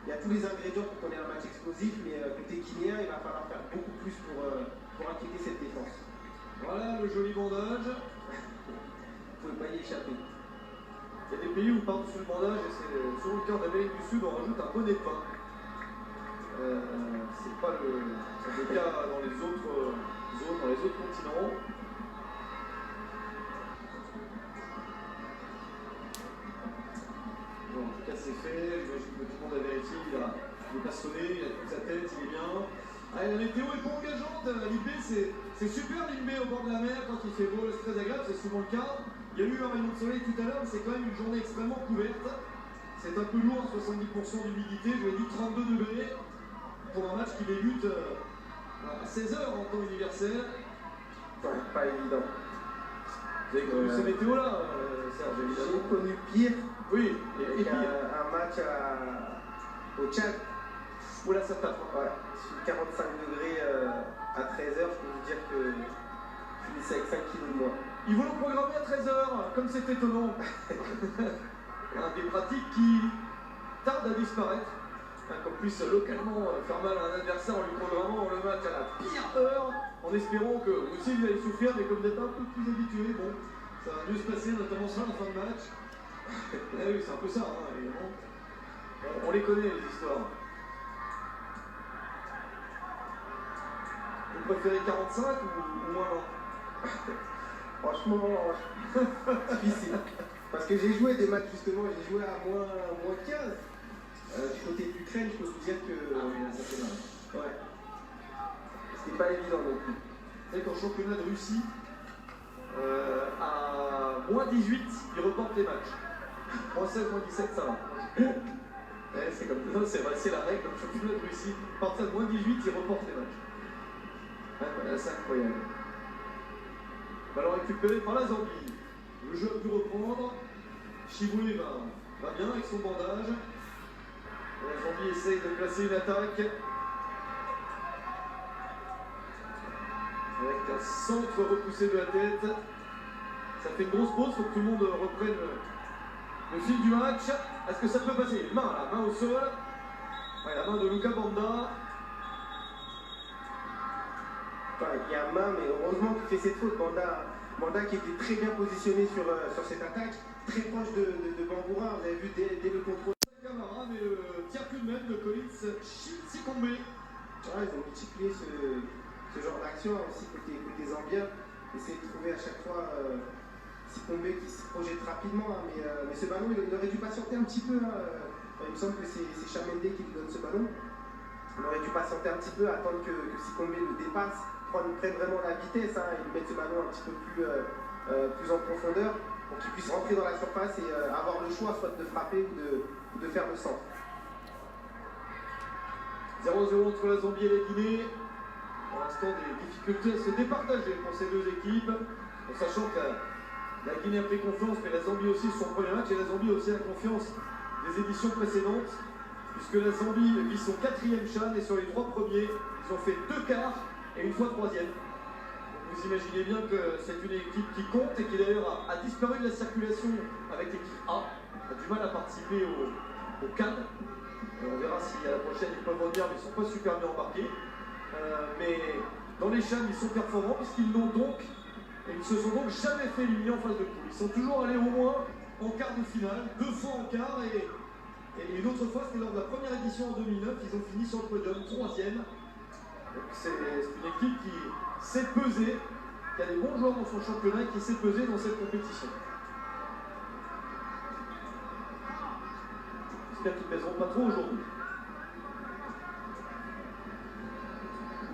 Speaker 2: Il y a tous les ingrédients pour qu'on ait un match explosif, mais côté guinéen, il va falloir faire beaucoup plus pour inquiéter cette défense.
Speaker 1: Voilà le joli bandage.
Speaker 2: Vous ne pouvez pas y échapper.
Speaker 1: Il y a des pays où par-dessus le bandage, et c'est sur le cœur d'Amérique du Sud, on rajoute un bonnet de pain. C'est pas le cas dans les autres zones, dans les autres continents. Bon, en tout cas, c'est fait. J'imagine que tout le monde a vérifié. Il n'est pas sonné, il a toute sa tête, il est bien. Allez, la météo est pas engageante. L'IB, c'est super l'IB au bord de la mer quand il fait beau, c'est très agréable, c'est souvent le cas. Il y a eu un rayon de soleil tout à l'heure, mais c'est quand même une journée extrêmement couverte. C'est un peu lourd, 70% d'humidité, je vous ai dit 32 degrés pour un match qui débute à 16h en temps universel.
Speaker 2: Ouais, pas évident.
Speaker 1: Vous avez connu ces météos-là, Serge, évidemment.
Speaker 2: J'ai connu pire.
Speaker 1: Oui, et pire.
Speaker 2: Un match au Tchad.
Speaker 1: Oula, ça tape.
Speaker 2: Ouais, sur 45 degrés à 13h, je peux vous dire que je finissais avec 5 kilos de moins.
Speaker 1: Ils vont le programmer à 13h, comme c'est étonnant. Des pratiques qui tardent à disparaître. Qu'on puisse localement faire mal à un adversaire en lui programmant le match à la pire heure, en espérant que vous aussi vous allez souffrir, mais comme vous êtes un peu plus habitué, bon, ça va mieux se passer, notamment ça en fin de match. Eh oui, c'est un peu ça, hein, évidemment. On les connaît, les histoires. Vous préférez 45 ou moins 1?
Speaker 2: Franchement, difficile. Parce que j'ai joué des matchs justement, j'ai joué à moins 15. Du côté de l'Ukraine, je peux vous dire que.
Speaker 1: Ah oui, là, ça fait mal.
Speaker 2: Ouais. C'était pas évident non plus.
Speaker 1: Vous savez qu'en championnat de Russie, à moins 18, ils reportent les matchs. Moins 16, moins 17, ça va. Ouais, c'est comme ça, c'est vrai, c'est la règle. Comme championnat de Russie, à partir de moins 18, ils reportent les matchs. Ouais, voilà, c'est incroyable. Ballon récupéré par la Zambie. Le jeu a pu reprendre. Chiboué va bien avec son bandage. La Zambie essaye de placer une attaque. Avec un centre repoussé de la tête. Ça fait une grosse pause, il faut que tout le monde reprenne le fil du match. Est-ce que ça peut passer? Main au sol. Ouais, la main de Luca Banda.
Speaker 2: Il y a main, mais heureusement qu'il fait cette faute. Banda qui était très bien positionné sur cette attaque, très proche de Bangoura. Vous avez vu dès le contrôle.
Speaker 1: Camara, mais le tire tout de même de Collins Sikombe.
Speaker 2: Ouais, ils ont multiplié ce genre d'action aussi côté zambien. Essayer de trouver à chaque fois Sikombe qui se projette rapidement. Hein, mais ce ballon, il aurait dû patienter un petit peu. Hein. Il me semble que c'est Chamende qui lui donne ce ballon. On aurait dû patienter un petit peu, attendre que Sikombe le dépasse, prenne vraiment la vitesse, hein, et lui mettre ce ballon un petit peu plus en profondeur pour qu'il puisse rentrer dans la surface et avoir le choix soit de frapper ou de faire le centre.
Speaker 1: 0-0 entre la Zambie et la Guinée. Pour l'instant, des difficultés à se départager pour ces deux équipes, en sachant que la Guinée a pris confiance, mais la Zambie aussi sur son premier match, et la Zambie aussi la confiance des éditions précédentes, puisque la Zambie vit son 4e CHAN, et sur les 3 premiers, ils ont fait 2 quarts et une fois 3e. Vous imaginez bien que c'est une équipe qui compte et qui d'ailleurs a disparu de la circulation avec l'équipe A, a du mal à participer au CAN. Et on verra si à la prochaine ils peuvent revenir, mais ils ne sont pas super bien embarqués. Mais dans les chaînes, ils sont performants puisqu'ils n'ont donc, et ils ne se sont donc jamais fait éliminer en phase de poule. Ils sont toujours allés au moins en quart de finale, 2 fois en quart, et une autre fois c'était lors de la première édition en 2009, ils ont fini sur le podium, 3e. Donc c'est une équipe qui sait peser, qui a des bons joueurs dans son championnat et qui sait peser dans cette compétition. J'espère qu'ils ne pèseront pas trop aujourd'hui.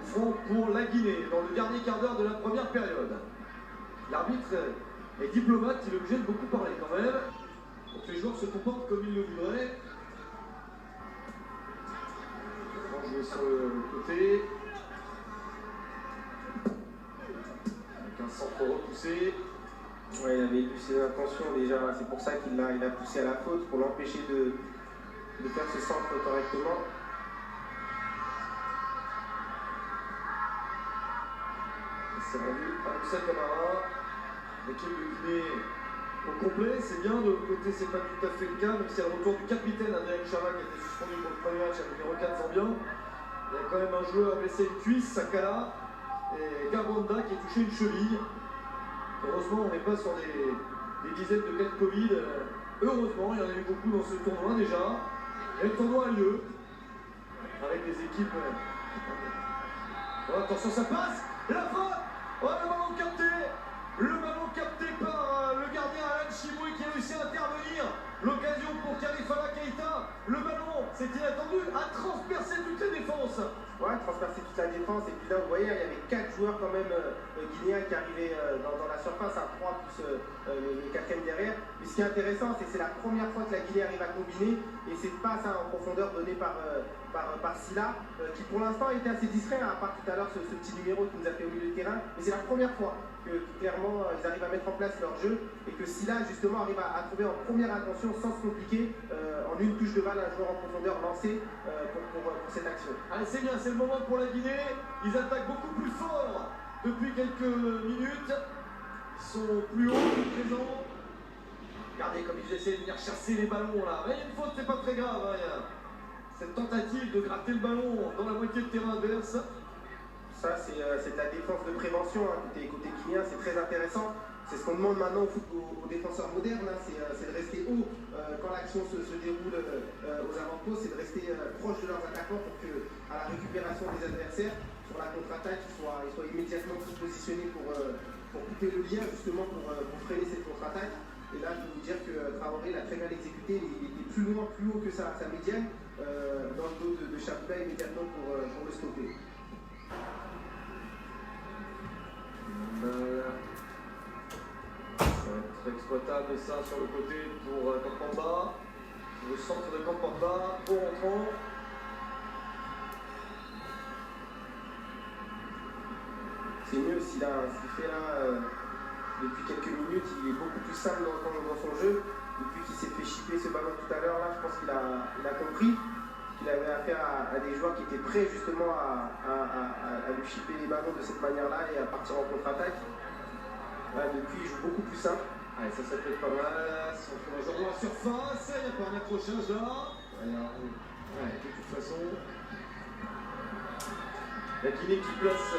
Speaker 1: Franc pour la Guinée, dans le dernier quart d'heure de la première période. L'arbitre est diplomate, il est obligé de beaucoup parler quand même. Donc les joueurs se comportent comme ils le voudraient. On va jouer sur le côté. Avec un centre repoussé.
Speaker 2: Ouais, il avait eu ses intentions déjà, c'est pour ça qu'il a poussé à la faute, pour l'empêcher de faire ce centre correctement.
Speaker 1: C'est rendu à Moussa Camara. L'équipe de Guinée au complet, c'est bien. De l'autre côté, c'est pas tout à fait le cas, même s'il y a le retour du capitaine Adrien Chama qui a été suspendu pour le premier match à numéro 4 Zambien. Il y a quand même un joueur blessé une cuisse, Sakala, et Garbonda qui a touché une cheville. Heureusement, on n'est pas sur des dizaines de cas de Covid. Heureusement, il y en a eu beaucoup dans ce tournoi déjà. Et le tournoi a lieu avec des équipes. Oh, attention, ça passe. Et la frappe. Oh, le ballon capté par le gardien Alan Chimoui qui a réussi à intervenir. L'occasion pour Kalifala Keita. Le ballon, c'est inattendu, a transpercé toutes les défenses.
Speaker 2: Ouais, transpercer toute la défense. Et puis là, vous voyez, il y avait 4 joueurs quand même guinéens qui arrivaient dans la surface, à 3 plus le 4e derrière. Mais ce qui est intéressant, c'est que c'est la première fois que la Guinée arrive à combiner. Et cette passe en profondeur donnée par Silla, qui pour l'instant était assez discret, à part tout à l'heure ce petit numéro qui nous a fait au milieu de terrain. Mais c'est la première fois que clairement ils arrivent à mettre en place leur jeu et que Silla justement arrive à trouver en première intention sans se compliquer en une touche de balle un joueur en profondeur lancé pour cette action.
Speaker 1: Allez, c'est bien, c'est le moment pour la Guinée. Ils attaquent beaucoup plus fort depuis quelques minutes. Ils sont plus hauts, plus présents. Regardez comme ils essaient de venir chasser les ballons là. Mais il y a une faute, c'est pas très grave. Hein. Il y a cette tentative de gratter le ballon dans la moitié de terrain adverse.
Speaker 2: Ça, c'est de la défense de prévention, hein, côté guinéen, c'est très intéressant. C'est ce qu'on demande maintenant aux défenseurs modernes, hein, c'est de rester haut quand l'action se déroule aux avant-postes, c'est de rester proche de leurs attaquants pour qu'à la récupération des adversaires, sur la contre-attaque, ils soient immédiatement positionnés pour couper le lien, justement pour freiner cette contre-attaque. Et là, je peux vous dire que Traoré l'a très bien exécuté, il était plus loin, plus haut que sa médiane, dans le dos de Chapoula immédiatement pour le stopper.
Speaker 1: Ça va être exploitable ça sur le côté pour Kampamba. Le centre de Kampamba pour rentrant.
Speaker 2: C'est mieux s'il fait là depuis quelques minutes, il est beaucoup plus simple dans son jeu. Depuis qu'il s'est fait chipper ce ballon tout à l'heure là, je pense qu'il a compris qu'il avait affaire à des joueurs qui étaient prêts justement à lui chipper les ballons de cette manière-là et à partir en contre-attaque. Depuis, il joue beaucoup plus simple.
Speaker 1: Allez, ça peut être pas mal. Si on trouve un joueur dans la surface, il n'y a pas un accrochage là. Ouais, de toute façon, la Guinée qui place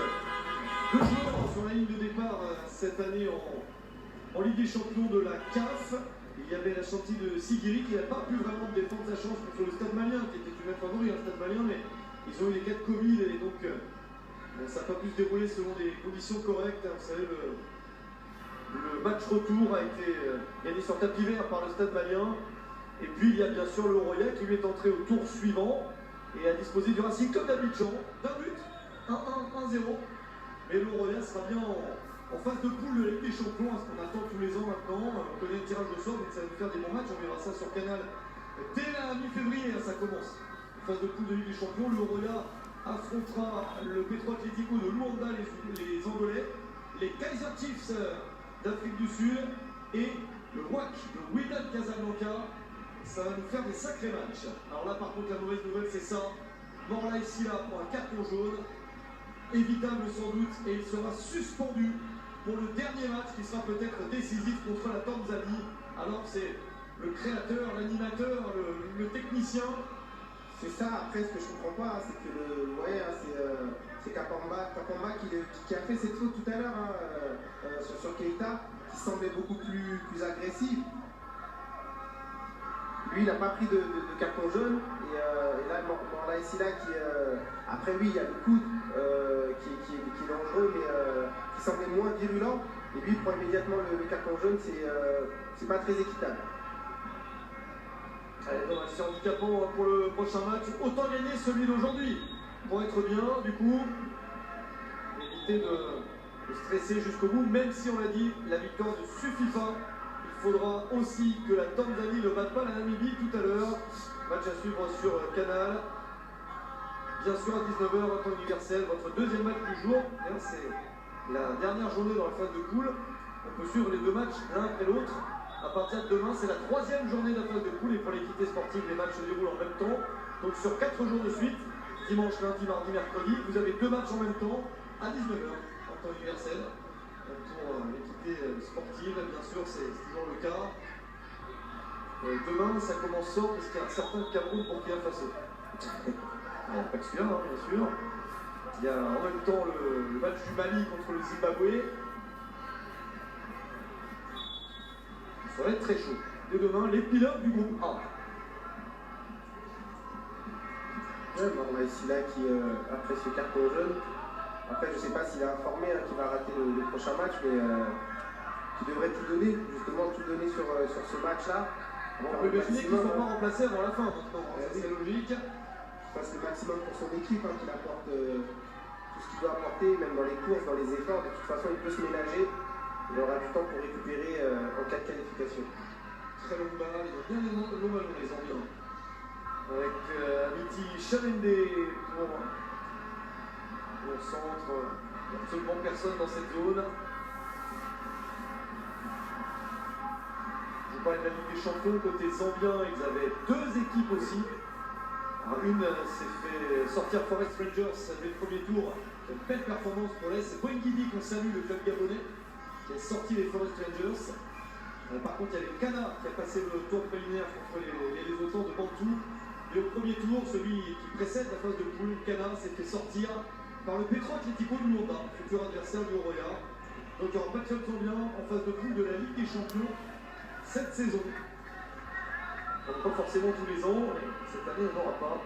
Speaker 1: 2 joueurs sur la ligne de départ cette année en Ligue des Champions de la CAF. Il y avait la sortie de Sigiri qui n'a pas pu vraiment défendre sa chance contre le Stade Malien, qui était du même favori, le Stade Malien, mais ils ont eu les cas de Covid et donc ça n'a pas pu se dérouler selon des conditions correctes. Vous savez, le match retour a été gagné sur tapis vert par le Stade Malien. Et puis il y a bien sûr le Roya qui lui est entré au tour suivant et a disposé du Racing comme d'Abidjan, d'un but, 1-1, 1-0. Mais le Roya sera bien en phase de poule de la Ligue des Champions, à ce qu'on attend tous les ans maintenant. On connaît le tirage au sort, donc ça va nous faire des bons matchs. On verra ça sur Canal dès la mi-février, ça commence. Phase de poule de Ligue des Champions, le Roya affrontera le Petro Atlético de Luanda, les Angolais, les Kaiser Chiefs d'Afrique du Sud et le WAC, le Wydad Casablanca. Ça va nous faire des sacrés matchs. Alors là, par contre, la mauvaise nouvelle, c'est ça. Morlaï Silla pour un carton jaune, évitable sans doute, et il sera suspendu pour le dernier match qui sera peut-être décisif contre la Tanzanie. Alors c'est le créateur, l'animateur, le technicien.
Speaker 2: C'est ça, après ce que je comprends pas, c'est que c'est Kapamba qui a fait cette faute tout à l'heure sur Keita, qui semblait beaucoup plus agressif. Lui, il n'a pas pris de carton jaune, et là, Morla Silla qui... après lui, il y a le coude qui est dangereux, mais qui semblait moins virulent, et lui, il prend immédiatement le carton jaune, c'est pas très équitable.
Speaker 1: Allez, dommage, c'est handicapant pour le prochain match. Autant gagner celui d'aujourd'hui pour être bien, du coup, éviter de stresser jusqu'au bout, même si on l'a dit, la victoire ne suffit pas. Il faudra aussi que la Tanzanie ne batte pas la Namibie tout à l'heure. Match à suivre sur Canal. Bien sûr, à 19h, en temps universel, votre deuxième match du jour. C'est la dernière journée dans la phase de poule. On peut suivre les deux matchs l'un après l'autre. À partir de demain, c'est la troisième journée de la phase de poule, et pour l'équité sportive, les matchs se déroulent en même temps. Donc sur 4 jours de suite, dimanche, lundi, mardi, mercredi, vous avez deux matchs en même temps à 19h en temps universel. Pour l'équité sportive, bien sûr, c'est toujours le cas. Demain, ça commence fort parce qu'il y a un certain Cameroun pour Burkina Faso. Il n'y a pas que celui-là, bien sûr. Il y a en même temps le match du Mali contre le Zimbabwe. Ça va être très chaud. Dès demain, les pilotes du groupe A.
Speaker 2: Morla Silla qui après ce carton jaune. Après, je ne sais pas s'il a informé qu'il va rater le prochain match, mais qui devrait tout donner, justement tout donner sur ce match-là.
Speaker 1: On peut imaginer qu'il ne soit pas remplacé avant la fin maintenant, c'est logique.
Speaker 2: Qu'il fasse le maximum pour son équipe, qu'il apporte tout ce qu'il doit apporter, même dans les courses, dans les efforts. De toute façon, il peut se ménager. Il aura du temps pour récupérer en cas de qualification.
Speaker 1: Très longue balle, il y a bien les longs ballons, les ambiants. Avec Amiti Chalende pour le centre. Il n'y a absolument personne dans cette zone. Je vous parlais de la Ligue des Champions, côté zambien, ils avaient deux équipes aussi. Alors une s'est fait sortir Forest Rangers dès le premier tour. Une belle performance pour l'Est. C'est Boingidi qu'on salue, le club gabonais, qui a sorti les Forest Rangers. Par contre, il y avait Kana qui a passé le tour préliminaire contre les Lesotho de Bantou. Et au premier tour, celui qui précède la phase de poule, Kana s'est fait sortir par le Petro Atlético de Luanda, futur adversaire du Oroya. Donc il y aura pas de club zambien en phase de poule de la Ligue des Champions cette saison. Donc pas forcément tous les ans, mais cette année on n'aura pas.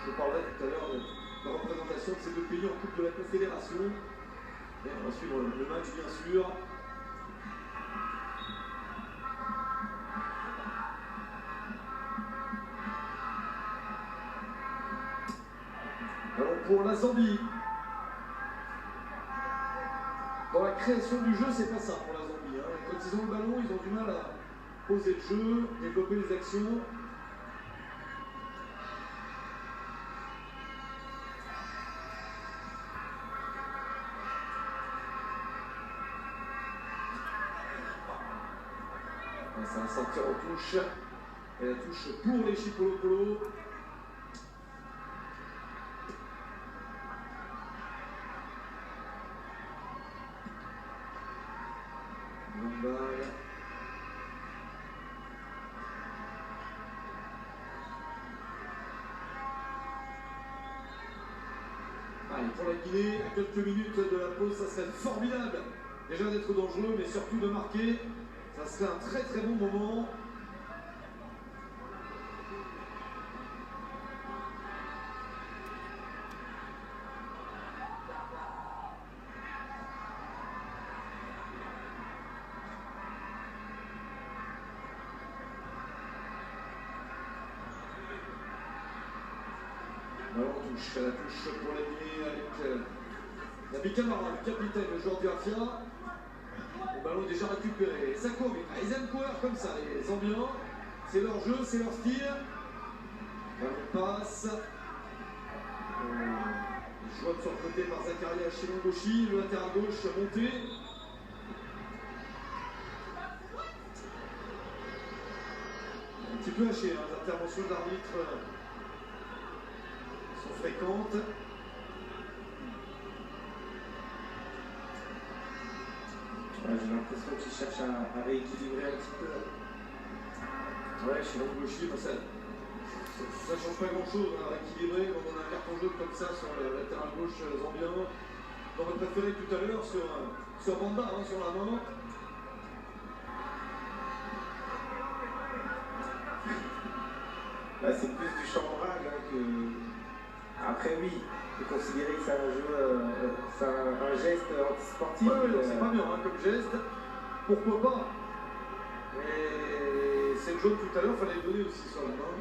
Speaker 1: Je parlerai tout à l'heure de la représentation de ces deux pays en Coupe de la Confédération. Et on va suivre le match bien sûr. Alors pour la Zambie, dans la création du jeu, c'est pas ça pour la Zambie. Quand ils ont le ballon, ils ont du mal à poser le jeu, développer les actions. Ça va sortir en touche. Et la touche pour les Chipolopolo. Allez, pour la Guinée, à quelques minutes de la pause, ça serait formidable. Déjà d'être dangereux, mais surtout de marquer. Ça serait un très très bon moment. Alors on touche à la touche pour la Guinée avec Nabi Camara, le capitaine, le joueur du Afia. Le ballon est déjà récupéré. Sako, mais ils aiment courir comme ça, les Zambiens. C'est leur jeu, c'est leur style. On passe. Joué sur le côté par Zakaria Chilongoshi, le latéral gauche monté. Un petit peu haché, hein, les interventions d'arbitre sont fréquentes.
Speaker 2: J'ai l'impression qu'ils cherchent à rééquilibrer un petit peu.
Speaker 1: Ouais, Chilongoshi, Ça change pas grand chose à rééquilibrer quand on a un carton jaune comme ça sur le latéral gauche zambien. On aurait préféré tout à l'heure sur Banda, hein, sur la main.
Speaker 2: Là, c'est plus du chambrage hein, que. Après, oui, il faut considérer que c'est un jeu, c'est un geste antisportif.
Speaker 1: Oui, c'est pas bien hein, comme geste. Pourquoi pas? Mais cette jaune tout à l'heure, il fallait le donner aussi sur la main.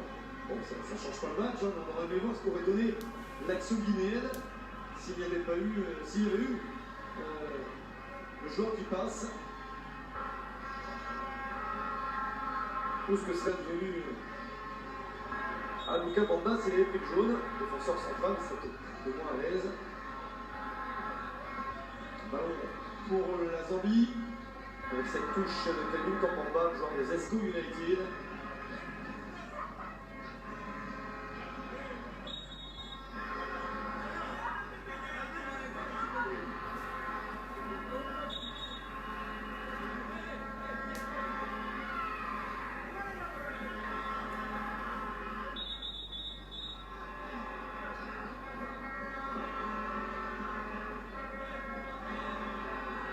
Speaker 1: Bon, ça change pas le match, hein, mais on aurait aimé voir ce qu'aurait donné l'action guinéenne s'il n'y avait pas eu, s'il y avait eu le joueur qui passe. Ou ce que serait devenu Lucas Banda, c'est les pris jaune, défenseur central, c'est moins à l'aise. Ballon pour la Zambie, avec cette touche de Kalou Kambamba, joueur de Zesco United.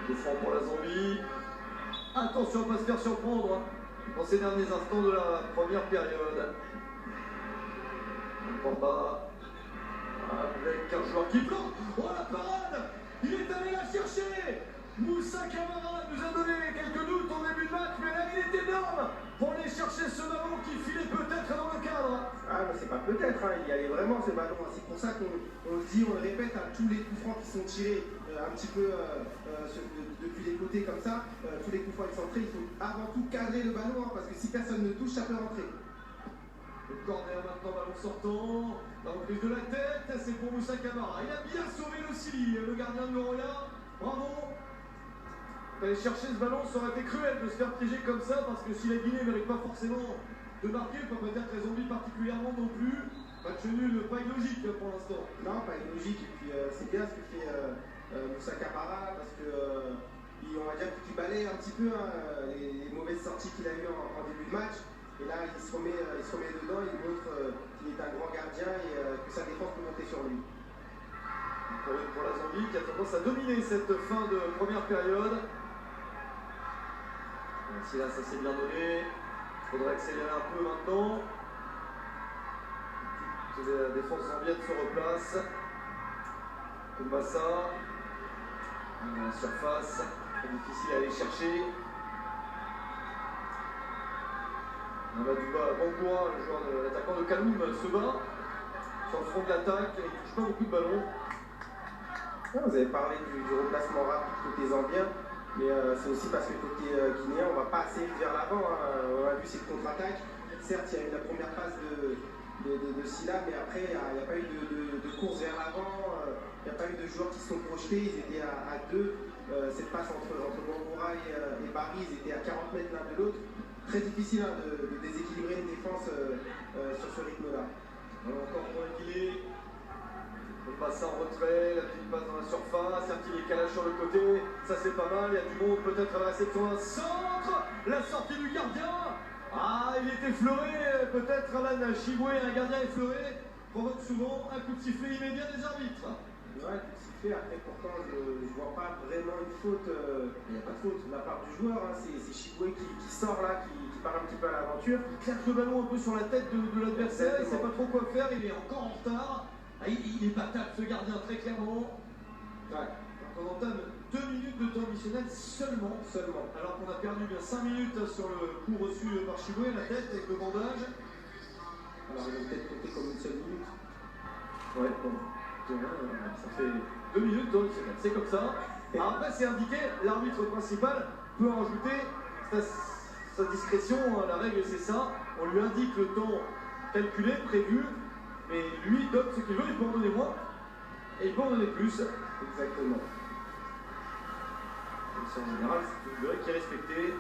Speaker 1: Coup franc pour la Zambie. Attention à ne pas se faire surprendre dans ces derniers instants de la première période. Bamba avec un joueur qui plante. Oh la parade! Il est allé la chercher! Moussa Camara nous a donné quelques doutes au début de match, mais là il est énorme pour aller chercher ce ballon qui filait peut-être dans le cadre.
Speaker 2: Ah, mais c'est pas peut-être, hein, il y allait vraiment ce ballon. C'est pour ça qu'on le dit, on le répète à tous les coups francs qui sont tirés un petit peu depuis les côtés comme ça. Tous les coups francs excentrés, il faut avant tout cadrer le ballon, hein, parce que si personne ne touche, ça peut rentrer.
Speaker 1: Le corner maintenant, ballon sortant. La reprise de la tête, c'est pour Moussa Camara. Il a bien sauvé le Sili, le gardien de Goroya. Bravo! Aller chercher ce ballon, ça aurait été cruel de se faire piéger comme ça, parce que si la Guinée ne mérite pas forcément de marquer, on peut pas dire que les Zombies particulièrement non plus. Match nul, pas illogique pour l'instant.
Speaker 2: Non, pas illogique, et puis c'est bien ce que fait Moussa Camara, parce que on va dire qu'il balaye un petit peu hein, les mauvaises sorties qu'il a eues en début de match. Et là, il se remet dedans, il montre qu'il est un grand gardien et que sa défense peut monter sur lui.
Speaker 1: Encore une pour la Zambie qui a tendance à dominer cette fin de première période. Même si là, ça s'est bien donné. Il faudrait accélérer un peu maintenant. La défense zambienne se replace. Kumbasa. Dans la surface. Très difficile à aller chercher. Mamadouba Bangoua, le joueur de l'attaquant de Kaloum, se bat sur le front de l'attaque. Il ne touche pas beaucoup de ballons.
Speaker 2: Vous avez parlé du remplacement rapide côté zambien, mais c'est aussi parce que côté guinéen, on ne va pas assez vers l'avant. Hein. On a vu cette contre-attaque. Certes, il y a eu la première phase de Silla, mais après, il n'y a pas eu de course vers l'avant. Il n'y a pas eu de joueurs qui se sont projetés. Ils étaient à deux. Cette passe entre Bangoura et Barry, ils étaient à 40 mètres l'un de l'autre. Très difficile hein, de déséquilibrer une défense sur ce rythme-là.
Speaker 1: Encore pour la Guinée. On passe en retrait, la petite passe dans la surface, un petit décalage sur le côté, ça c'est pas mal, il y a du monde peut-être à la réception, un centre, la sortie du gardien, ah il est effleuré, peut-être Alan Chiboué, un gardien effleuré, provoque souvent un coup de sifflet immédiat des arbitres.
Speaker 2: Ouais, coup de sifflet, après pourtant je vois pas vraiment une faute, il n'y a pas de faute de la part du joueur, hein. C'est Chiboué qui sort là, qui part un petit peu à l'aventure.
Speaker 1: Il claque le ballon un peu sur la tête de l'adversaire, il ne sait pas trop quoi faire, il est encore en retard. Ah, il est battable ce gardien très clairement. Ouais. Donc on entame 2 minutes de temps additionnel seulement. Alors qu'on a perdu bien 5 minutes sur le coup reçu par Chiboué, la tête avec le bandage.
Speaker 2: Alors il va peut-être compter comme une seule minute.
Speaker 1: Ouais, bon. Ça fait 2 minutes donc c'est comme ça. Alors après c'est indiqué, l'arbitre principal peut en rajouter sa discrétion, la règle c'est ça. On lui indique le temps calculé, prévu. Mais lui donne ce qu'il veut, il peut en donner moins, et il peut en donner plus.
Speaker 2: Exactement.
Speaker 1: Comme ça, en général, c'est une durée qui est respectée.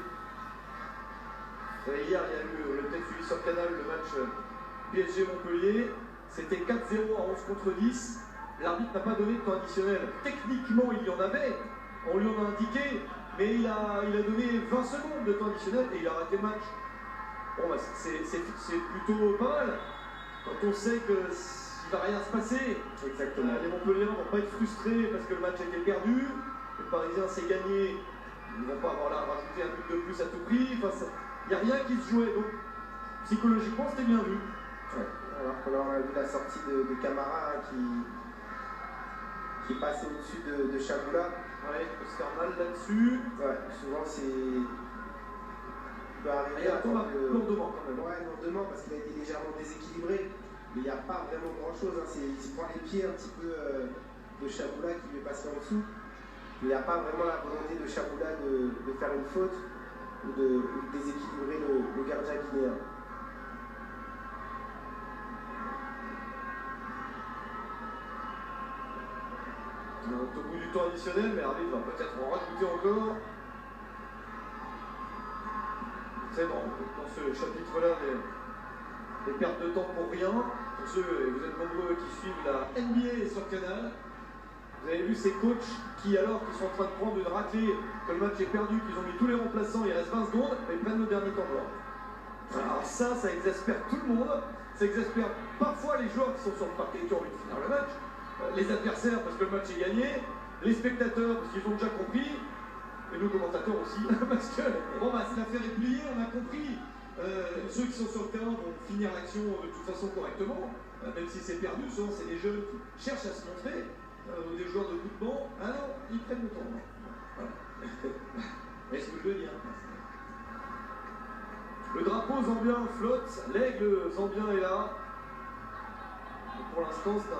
Speaker 1: Hier, il y a eu le peut-être suivi sur Canal, le match PSG-Montpellier. C'était 4-0 à 11 contre 10. L'arbitre n'a pas donné de temps additionnel. Techniquement, il y en avait. On lui en a indiqué, mais il a donné 20 secondes de temps additionnel et il a arrêté le match. Bon, bah, c'est plutôt pas mal. quand on sait qu'il ne va rien se passer.
Speaker 2: Exactement.
Speaker 1: Les Montpelliérains ne vont pas être frustrés parce que le match a été perdu. Le Parisien s'est gagné. Ils ne vont pas avoir là à rajouter un but de plus à tout prix. Enfin, il n'y a rien qui se jouait. Donc, psychologiquement, c'était bien vu.
Speaker 2: Ouais. Alors que là, on a vu la sortie de Camara hein, qui est passé au-dessus de Chaboula.
Speaker 1: Ouais, il peut se faire mal là-dessus.
Speaker 2: Ouais, souvent c'est. Il peut arriver
Speaker 1: à tomber lourdement quand même.
Speaker 2: Ouais, lourdement parce qu'il a été légèrement déséquilibré. Mais il n'y a pas vraiment grand-chose. Hein. Il se prend les pieds un petit peu de Chaboula qui lui est passé en dessous. Mais il n'y a pas vraiment la volonté de Chaboula de faire une faute ou de déséquilibrer le gardien guinéen.
Speaker 1: Au bout du temps additionnel, mais l'arbitre va peut-être en rajouter encore. C'est dans ce chapitre-là, des pertes de temps pour rien. Pour ceux, vous êtes nombreux qui suivent la NBA sur Canal, vous avez vu ces coachs qui, alors qu'ils sont en train de prendre une raclée, que le match est perdu, qu'ils ont mis tous les remplaçants, il reste 20 secondes, et ils prennent le dernier temps mort. Alors ça exaspère tout le monde. Ça exaspère parfois les joueurs qui sont sur le parquet, qui ont envie de finir le match. Les adversaires parce que le match est gagné, les spectateurs parce qu'ils ont déjà compris, et nous commentateurs aussi, parce que bon bah si l'affaire est pliée, on a compris. Ceux qui sont sur le terrain vont finir l'action de toute façon correctement, même si c'est perdu, souvent c'est des jeunes qui cherchent à se montrer, ou des joueurs de coup de banc, ah non, ils prennent le temps. Voilà. Mais ce que je veux dire. Le drapeau zambien flotte, l'aigle zambien est là. Et pour l'instant c'est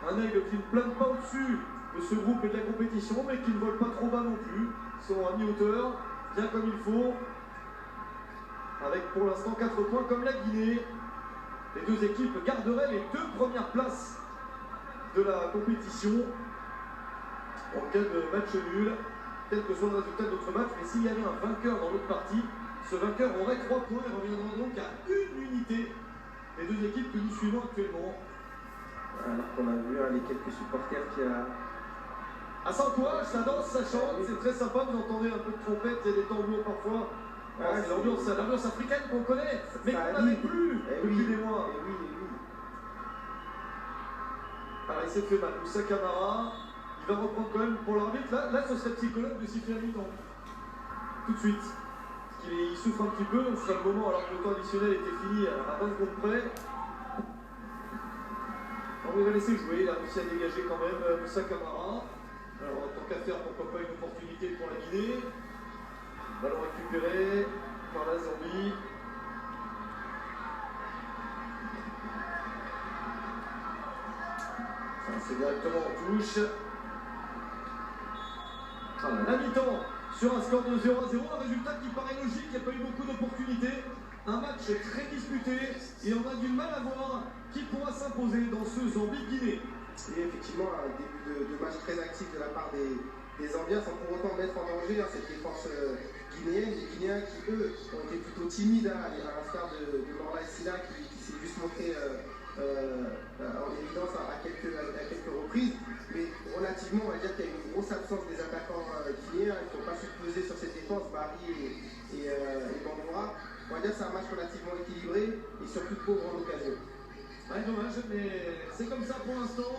Speaker 1: un aigle qui ne plane pas au-dessus de ce groupe et de la compétition, mais qui ne vole pas trop bas non plus. Ils sont à mi-hauteur, bien comme il faut. Avec pour l'instant 4 points comme la Guinée. Les deux équipes garderaient les 2 premières places de la compétition. En cas de match nul, quel que soit le résultat de notre match, mais s'il y avait un vainqueur dans l'autre partie, ce vainqueur aurait 3 points et reviendra donc à une unité. Les deux équipes que nous suivons actuellement.
Speaker 2: Alors qu'on a vu les quelques supporters qui a.
Speaker 1: Ah, ça encourage, ça danse, ça chante, c'est très sympa, vous entendez un peu de trompette et des tambours parfois. Ah, c'est l'ambiance africaine qu'on connaît, mais qu'on n'avait plus depuis des mois. Alors il s'est fait mal, Moussa Camara, il va reprendre quand même pour l'arbitre. Là ce serait psychologue de siffler à mi-temps. Tout de suite. Parce qu'il souffre un petit peu, ce sera le moment alors que le temps additionnel était fini à 20 secondes près. On va laisser jouer, il a réussi à dégager quand même Moussa Camara. Alors tant qu'à faire, pourquoi pas une opportunité pour la Guinée. Ballon récupéré par la Zambie. C'est directement en touche. Voilà, la mi-temps sur un score de 0-0, un résultat qui paraît logique, il n'y a pas eu beaucoup d'opportunités. Un match très disputé et on a du mal à voir qui pourra s'imposer dans ce Zambie-Guinée.
Speaker 2: Et effectivement, un début de match très actif de la part des Zambiens sans pour autant mettre en danger cette défense guinéenne. Les Guinéens qui, eux, ont été plutôt timides, à l'instar de Morla Silla qui s'est juste montré en évidence à quelques reprises. Mais relativement, on va dire qu'il y a une grosse absence des attaquants guinéens. Il ne faut pas se peser sur cette défense, Barry et Bangoura. On va dire que c'est un match relativement équilibré et surtout pauvre en occasion.
Speaker 1: Ouais, dommage, mais c'est comme ça pour l'instant.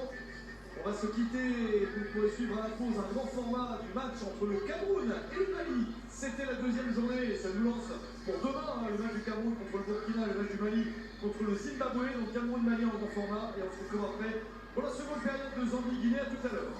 Speaker 1: On va se quitter, vous pourrez suivre à la pause un grand format du match entre le Cameroun et le Mali. C'était la deuxième journée et ça nous lance pour demain le match du Cameroun contre le Burkina, le match du Mali contre le Zimbabwe. Donc Cameroun-Mali en grand format et on se retrouve après pour la seconde période de Zambie-Guinée. À tout à l'heure.